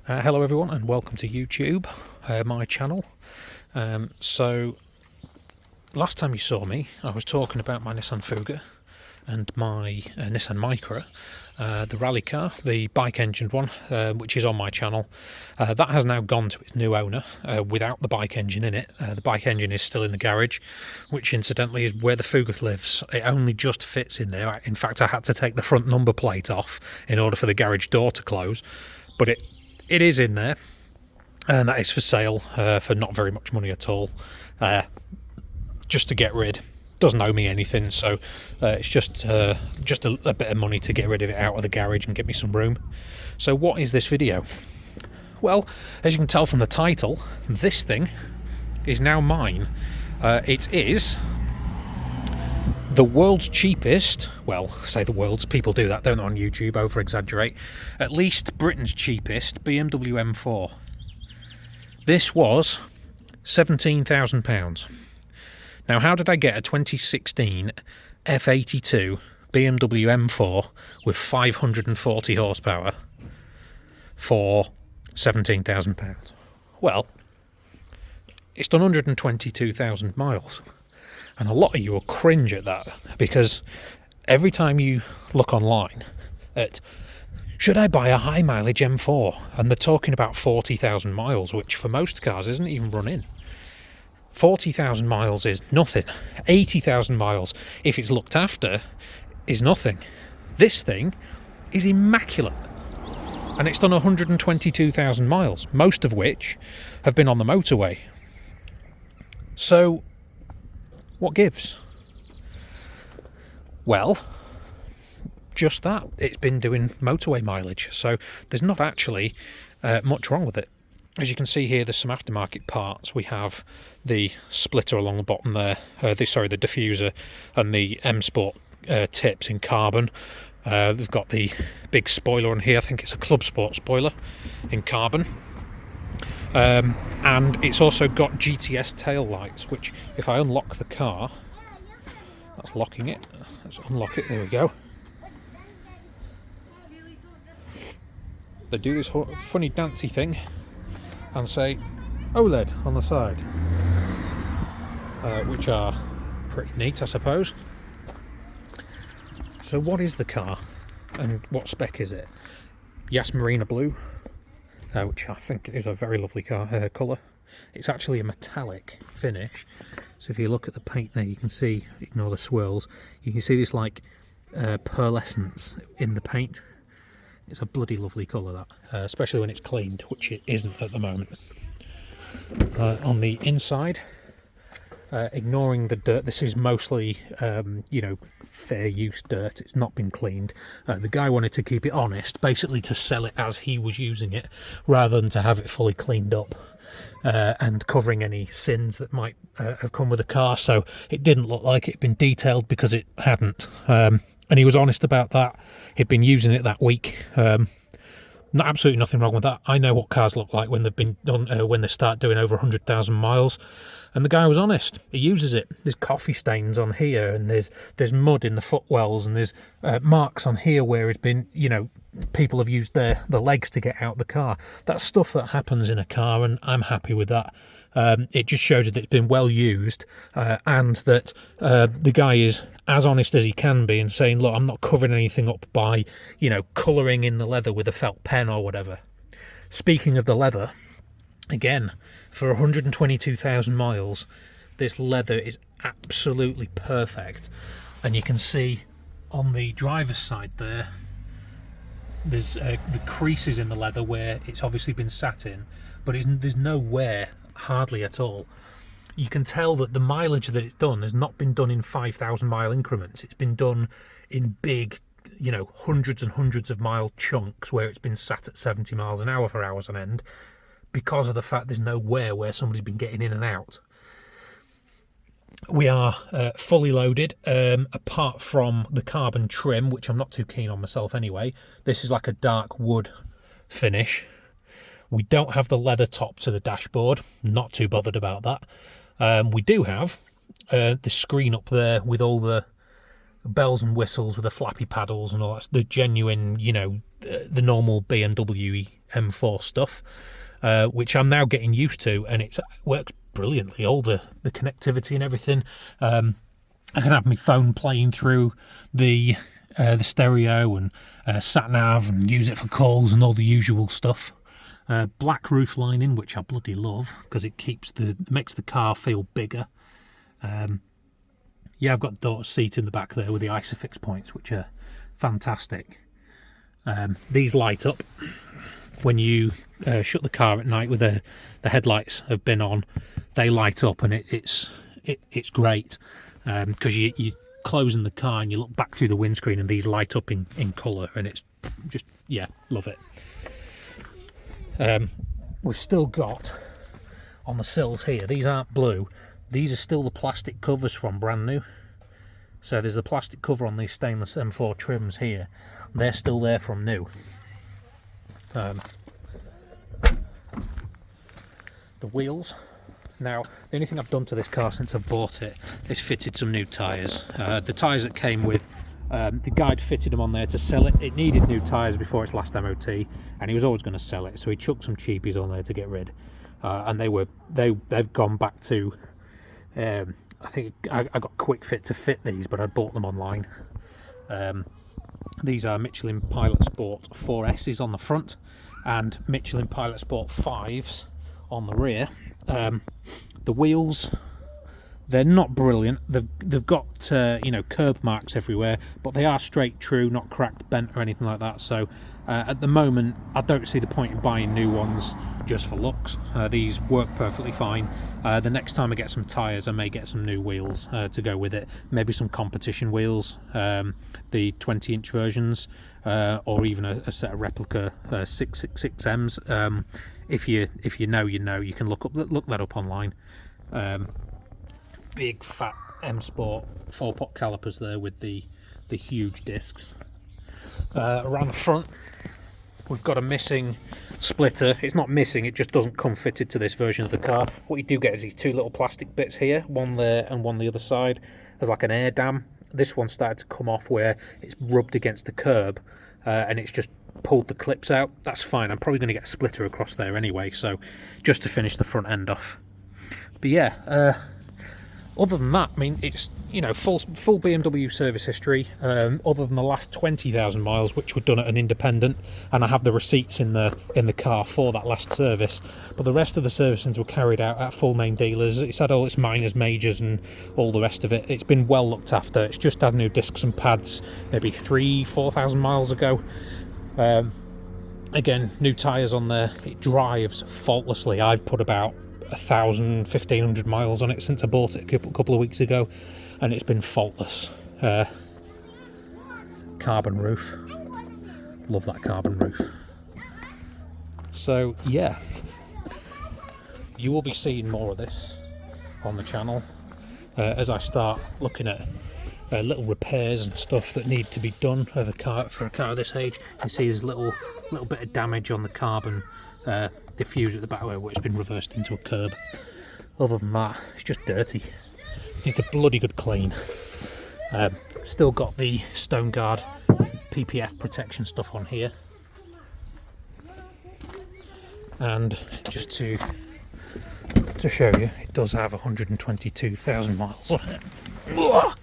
Hello everyone and welcome to YouTube, my channel. So last time you saw me I was talking about my Nissan Fuga and my Nissan Micra, the rally car, the bike engined one, which is on my channel. That has now gone to its new owner without the bike engine in it. The bike engine is still in the garage, which incidentally is where the Fuga lives. It only just fits in there. In fact, I had to take the front number plate off in order for the garage door to close, but it is in there, and that is for sale for not very much money at all, just to get rid. Doesn't owe me anything, so it's just a bit of money to get rid of it out of the garage and get me some room. So what is this video? Well, as you can tell from the title, this thing is now mine. It is the world's cheapest, well, say the world's, people do that, don't they, on YouTube, over exaggerate, at least Britain's cheapest BMW M4. This was £17,000. Now, how did I get a 2016 F82 BMW M4 with 540 horsepower for £17,000? Well, it's done 122,000 miles. And a lot of you will cringe at that, because every time you look online at, should I buy a high mileage M4? And they're talking about 40,000 miles, which for most cars isn't even run in. 40,000 miles is nothing. 80,000 miles, if it's looked after, is nothing. This thing is immaculate. And it's done 122,000 miles, most of which have been on the motorway. So, what gives? Well, just that. It's been doing motorway mileage, so there's not actually much wrong with it. As you can see here, there's some aftermarket parts. We have the splitter along the bottom there, the diffuser, and the M Sport tips in carbon. They've got the big spoiler on here. I think it's a Club Sport spoiler in carbon. And it's also got GTS tail lights, which if I unlock the car, that's locking it. Let's unlock it. There we go. They do this funny dancey thing and say OLED on the side, which are pretty neat, I suppose. So what is the car and what spec is it? Yas Marina Blue, which I think is a very lovely colour. It's actually a metallic finish, so if you look at the paint there, you can see, ignore the swirls, you can see this like pearlescence in the paint. It's a bloody lovely colour, that, especially when it's cleaned, which it isn't at the moment. On the inside, ignoring the dirt, this is mostly fair use dirt. It's not been cleaned. The guy wanted to keep it honest, basically to sell it as he was using it, rather than to have it fully cleaned up and covering any sins that might have come with the car. So it didn't look like it'd been detailed, because it hadn't. And he was honest about that. He'd been using it that week. Absolutely nothing wrong with that. I know what cars look like when they've been done, when they start doing over 100,000 miles. And the guy was honest. He uses it. There's coffee stains on here, and there's mud in the footwells, and there's marks on here where it's been, people have used the legs to get out the car. That's stuff that happens in a car, and I'm happy with that. It just shows that it's been well used, and that the guy is as honest as he can be and saying, look, I'm not covering anything up by, colouring in the leather with a felt pen or whatever. Speaking of the leather, again, for 122,000 miles, this leather is absolutely perfect. And you can see on the driver's side there's the creases in the leather where it's obviously been sat in, but there's no wear, hardly at all. You can tell that the mileage that it's done has not been done in 5,000 mile increments. It's been done in big, hundreds and hundreds of mile chunks where it's been sat at 70 miles an hour for hours on end, because of the fact there's no wear where somebody's been getting in and out. We are fully loaded, apart from the carbon trim, which I'm not too keen on myself anyway. This is like a dark wood finish. We don't have the leather top to the dashboard, not too bothered about that. We do have the screen up there with all the bells and whistles with the flappy paddles and all that, the genuine, you know, the normal BMW M4 stuff, which I'm now getting used to, and it works brilliantly. All the connectivity and everything. I can have my phone playing through the stereo and sat nav, and use it for calls and all the usual stuff. Black roof lining, which I bloody love because it makes the car feel bigger. Yeah, I've got the daughter's seat in the back there with the ISOFIX points, which are fantastic. These light up when you shut the car at night with the headlights have been on. They light up, and it's great because you're closing the car and you look back through the windscreen and these light up in colour, and it's just, yeah, love it. We've still got on the sills here, these aren't blue, these are still the plastic covers from brand new. So there's a plastic cover on these stainless M4 trims here, they're still there from new. The wheels, now the only thing I've done to this car since I've bought it is fitted some new tyres. The tyres that came with, the guide fitted them on there to sell it. It needed new tyres before its last MOT, and he was always going to sell it, so he chucked some cheapies on there to get rid. And they've gone back to, I think I got Quick Fit to fit these, but I bought them online. These are Michelin Pilot Sport 4S's on the front and Michelin Pilot Sport 5s on the rear. The wheels, they're not brilliant. They've got you know, curb marks everywhere, but they are straight true, not cracked, bent or anything like that. So at the moment I don't see the point in buying new ones just for looks. These work perfectly fine. The next time I get some tyres, I may get some new wheels to go with it, maybe some competition wheels, the 20-inch versions, or even a set of replica 666Ms. If you know, you know. You can look that up online. Big fat M Sport 4-pot calipers there with the huge discs. Around the front we've got a missing splitter. It's not missing, it just doesn't come fitted to this version of the car. What you do get is these two little plastic bits here, one there and one the other side. There's like an air dam. This one started to come off where it's rubbed against the curb, and it's just pulled the clips out. That's fine, I'm probably going to get a splitter across there anyway, so just to finish the front end off. But yeah, other than that, I mean, it's, you know, full BMW service history, other than the last 20,000 miles, which were done at an independent, and I have the receipts in the car for that last service. But the rest of the servicings were carried out at full name dealers. It's had all its minors, majors, and all the rest of it. It's been well looked after. It's just had new discs and pads maybe 3,000-4,000 miles ago. Again, new tyres on there. It drives faultlessly. I've put about 1,000-1,500 miles on it since I bought it a couple of weeks ago, and it's been faultless. Carbon roof, love that carbon roof. So yeah, you will be seeing more of this on the channel as I start looking at little repairs and stuff that need to be done for a car of this age. You see there's a little bit of damage on the carbon diffuser at the back where it's been reversed into a curb. Other than that, it's just dirty. It's a bloody good clean. Still got the Stone Guard PPF protection stuff on here, and just to show you, it does have 122,000 miles on it. Ugh.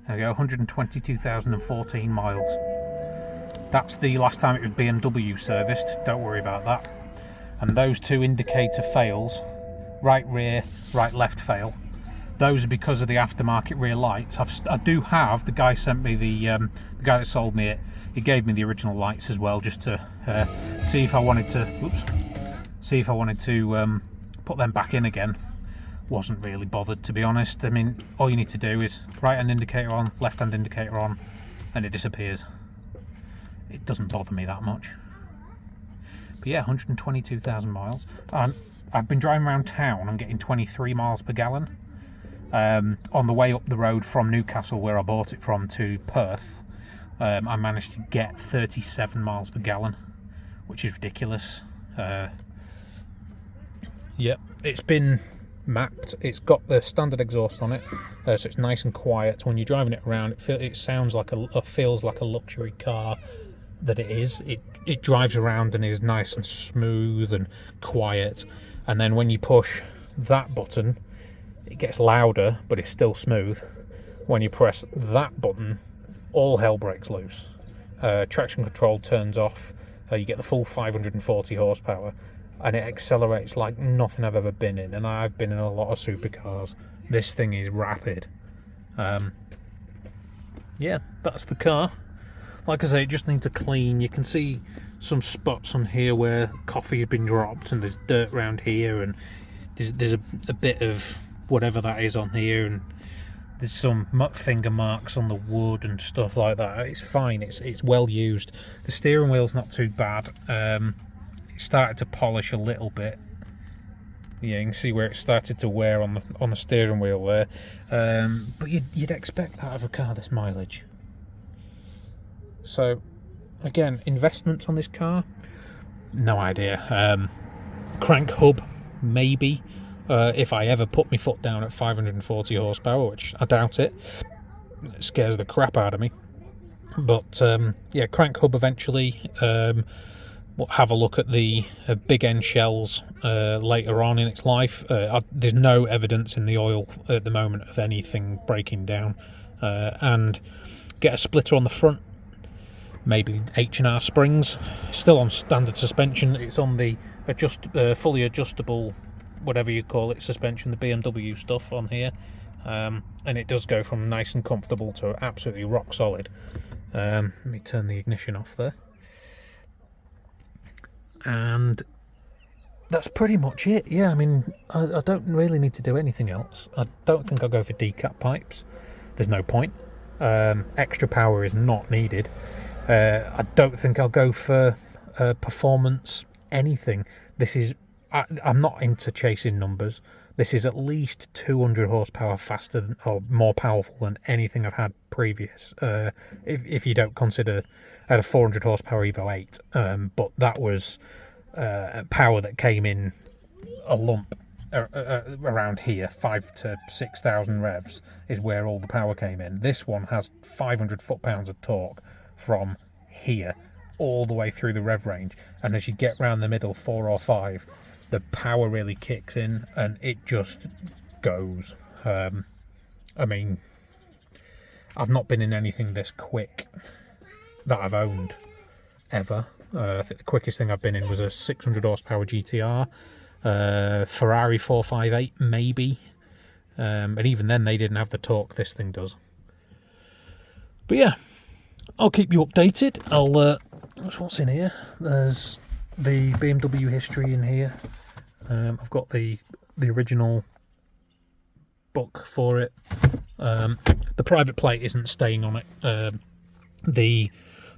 There we go, 122,014 miles. That's the last time it was BMW serviced, don't worry about that. And those two indicator fails, right rear, right left fail, those are because of the aftermarket rear lights. I do have, the guy sent me the guy that sold me it, he gave me the original lights as well, just to see if I wanted to put them back in again. Wasn't really bothered, to be honest. I mean, all you need to do is right hand indicator on, left hand indicator on, and it disappears. It doesn't bother me that much. But yeah, 122,000 miles. And I've been driving around town and getting 23 miles per gallon. On the way up the road from Newcastle, where I bought it from, to Perth, I managed to get 37 miles per gallon, which is ridiculous. Yep, it's been mapped. It's got the standard exhaust on it, so it's nice and quiet. When you're driving it around, it sounds like feels like a luxury car that it is. It drives around and is nice and smooth and quiet. And then when you push that button, it gets louder, but it's still smooth. When you press that button, all hell breaks loose. Traction control turns off. You get the full 540 horsepower, and it accelerates like nothing I've ever been in. And I've been in a lot of supercars. This thing is rapid. Yeah, that's the car. Like I say, it just needs a clean. You can see some spots on here where coffee's been dropped, and there's dirt around here, and there's a bit of whatever that is on here, and there's some finger marks on the wood and stuff like that. It's fine. It's well used. The steering wheel's not too bad. It started to polish a little bit. Yeah, you can see where it started to wear on the steering wheel there. But you'd expect that of a car this mileage. So, again, investments on this car, no idea. Crank hub, maybe. If I ever put my foot down at 540 horsepower, which I doubt it scares the crap out of me. But yeah, crank hub eventually. We'll have a look at the big end shells later on in its life. There's no evidence in the oil at the moment of anything breaking down. And get a splitter on the front, maybe H&R springs, still on standard suspension. It's on the fully adjustable, whatever you call it, suspension, the BMW stuff on here, and it does go from nice and comfortable to absolutely rock solid. Let me turn the ignition off there, and that's pretty much it. Yeah, I mean, I don't really need to do anything else. I don't think I'll go for decap pipes. There's no point. Extra power is not needed. I don't think I'll go for performance anything. This is I'm not into chasing numbers. This is at least 200 horsepower faster or more powerful than anything I've had previous. If you don't consider, I had a 400 horsepower Evo 8, but that was power that came in a lump around here. 5,000 to 6,000 revs is where all the power came in. This one has 500 foot-pounds of torque from here all the way through the rev range, and as you get round the middle, 4 or 5, the power really kicks in and it just goes. I mean, I've not been in anything this quick that I've owned ever. I think the quickest thing I've been in was a 600 horsepower GTR, Ferrari 458 maybe, and even then they didn't have the torque this thing does. But yeah, I'll keep you updated. What's in here? There's the BMW history in here. I've got the original book for it. The private plate isn't staying on it.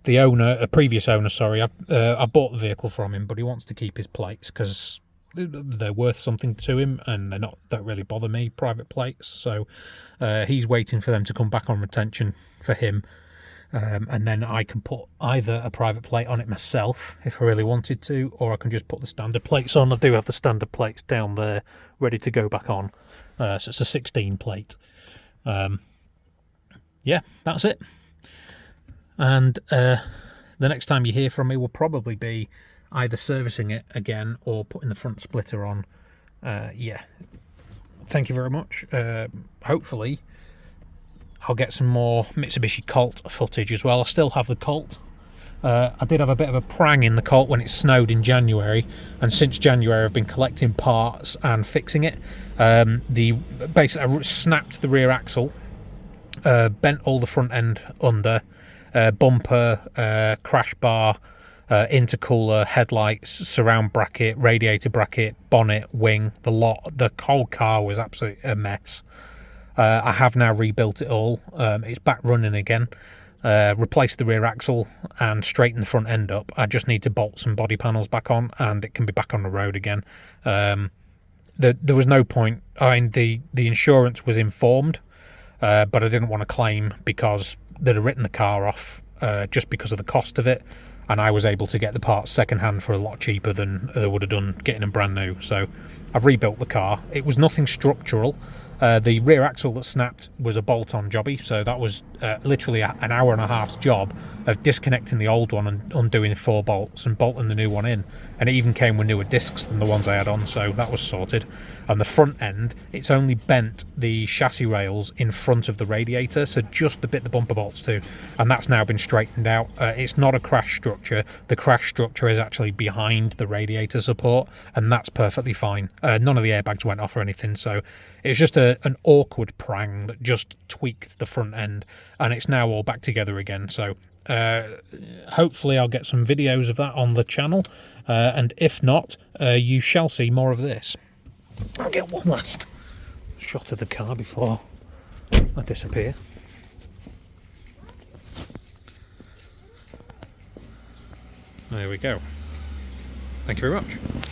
The owner, a previous owner, sorry, I bought the vehicle from him, but he wants to keep his plates because they're worth something to him, and don't really bother me, private plates. So he's waiting for them to come back on retention for him. And then I can put either a private plate on it myself if I really wanted to, or I can just put the standard plates on. I do have the standard plates down there ready to go back on. So it's a 16 plate. Yeah, that's it. And the next time you hear from me will probably be either servicing it again or putting the front splitter on. Yeah, thank you very much. Hopefully I'll get some more Mitsubishi Colt footage as well. I still have the Colt. I did have a bit of a prang in the Colt when it snowed in January, and since January I've been collecting parts and fixing it. Basically I snapped the rear axle, bent all the front end under, bumper, crash bar, intercooler, headlights, surround bracket, radiator bracket, bonnet, wing, the lot. The whole car was absolutely a mess. I have now rebuilt it all. It's back running again. Replaced the rear axle and straightened the front end up. I just need to bolt some body panels back on and it can be back on the road again. There was no point. I mean, the insurance was informed, but I didn't want to claim because they'd have written the car off just because of the cost of it. and I was able to get the parts second hand for a lot cheaper than I would have done getting them brand new. So I've rebuilt the car. It was nothing structural. The rear axle that snapped was a bolt-on jobby, so that was literally an hour and a half's job of disconnecting the old one and undoing 4 bolts and bolting the new one in. And it even came with newer discs than the ones I had on, so that was sorted. And the front end, it's only bent the chassis rails in front of the radiator, so just the bit the bumper bolts to, and that's now been straightened out. It's not a crash structure. The crash structure is actually behind the radiator support, and that's perfectly fine. None of the airbags went off or anything, so it's just an awkward prang that just tweaked the front end, and it's now all back together again. So hopefully I'll get some videos of that on the channel, and if not, you shall see more of this. I'll get one last shot of the car before I disappear. There we go. Thank you very much.